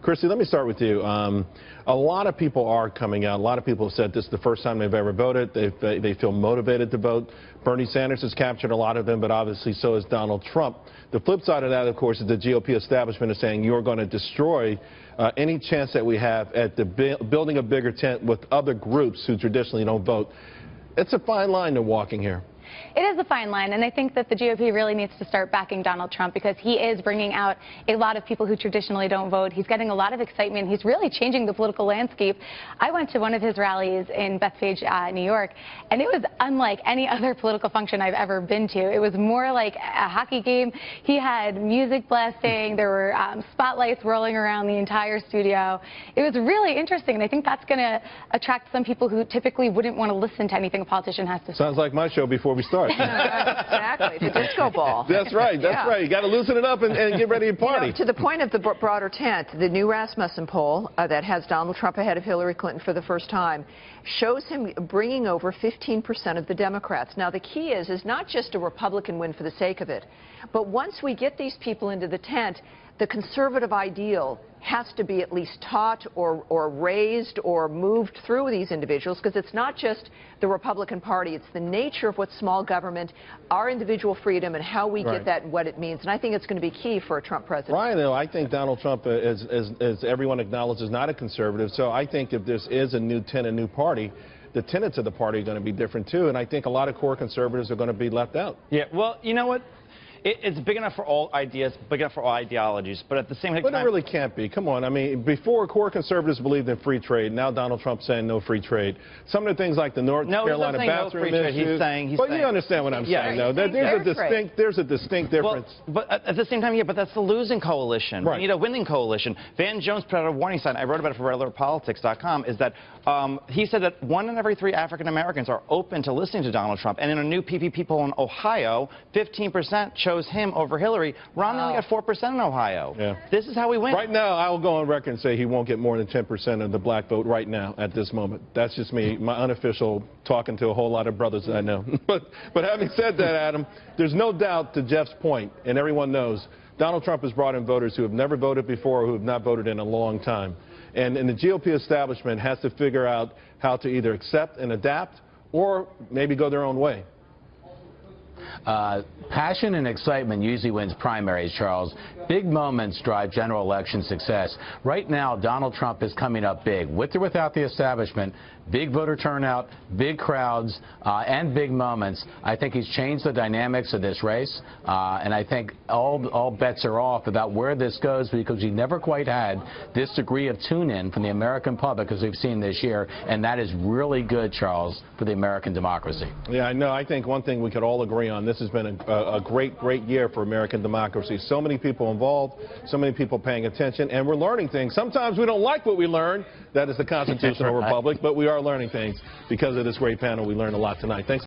Christi, let me start with you. A lot of people are coming out. A lot of people have said this is the first time they've ever voted. They feel motivated to vote. Bernie Sanders has captured a lot of them, but obviously so has Donald Trump. The flip side of that, of course, is the GOP establishment is saying you're going to destroy any chance that we have at building a bigger tent with other groups who traditionally don't vote. It's a fine line they're walking here. It is a fine line, and I think that the GOP really needs to start backing Donald Trump because he is bringing out a lot of people who traditionally don't vote. He's getting a lot of excitement. He's really changing the political landscape. I went to one of his rallies in Bethpage, New York, and it was unlike any other political function I've ever been to. It was more like a hockey game. He had music blasting. There were spotlights rolling around the entire studio. It was really interesting, and I think that's going to attract some people who typically wouldn't want to listen to anything a politician has to say. Sounds like my show before we start. Exactly, the disco ball. That's right, that's right. You got to loosen it up and get ready to party. You know, to the point of the broader tent, the new Rasmussen poll that has Donald Trump ahead of Hillary Clinton for the first time shows him bringing over 15% of the Democrats. Now, the key is not just a Republican win for the sake of it, but once we get these people into the tent, the conservative ideal has to be at least taught or raised or moved through these individuals, because it's not just the Republican Party, it's the nature of what small government, our individual freedom, and how we get that and what it means. And I think it's going to be key for a Trump president. Right, though, I think Donald Trump, as everyone acknowledges, is not a conservative. So I think if this is a new tent, a new party, the tenets of the party are going to be different, too. And I think a lot of core conservatives are going to be left out. Yeah, well, you know what? It's big enough for all ideas, big enough for all ideologies, but at the same time... But it really can't be. Come on. I mean, before core conservatives believed in free trade, now Donald Trump's saying no free trade. Some of the things like the North Carolina bathroom issues... He's saying, you understand what I'm saying, though. There's a distinct difference. Well, but at the same time, yeah, but that's the losing coalition. Right. We need a winning coalition. Van Jones put out a warning sign. I wrote about it for RegularPolitics.com, is that he said that 1 in every 3 African Americans are open to listening to Donald Trump. And in a new PPP poll in Ohio, 15% chose him over Hillary. Romney only got 4% in Ohio. Yeah. This is how we win. Right now, I will go on record and say he won't get more than 10% of the black vote right now at this moment. That's just me, my unofficial talking to a whole lot of brothers that I know. But having said that, Adam, there's no doubt, to Jeff's point, and everyone knows, Donald Trump has brought in voters who have never voted before or who have not voted in a long time. And the GOP establishment has to figure out how to either accept and adapt or maybe go their own way. Passion and excitement usually wins primaries, Charles. Big moments drive general election success. Right now, Donald Trump is coming up big. With or without the establishment, big voter turnout, big crowds, and big moments. I think he's changed the dynamics of this race, and I think all bets are off about where this goes, because we never quite had this degree of tune-in from the American public as we've seen this year, and that is really good, Charles, for the American democracy. Yeah, I know. I think one thing we could all agree on, this has been a great year for American democracy. So many people involved, so many people paying attention, and we're learning things. Sometimes we don't like what we learn. That is the constitutional republic, but we are learning things. Because of this great panel, we learned a lot tonight. Thanks.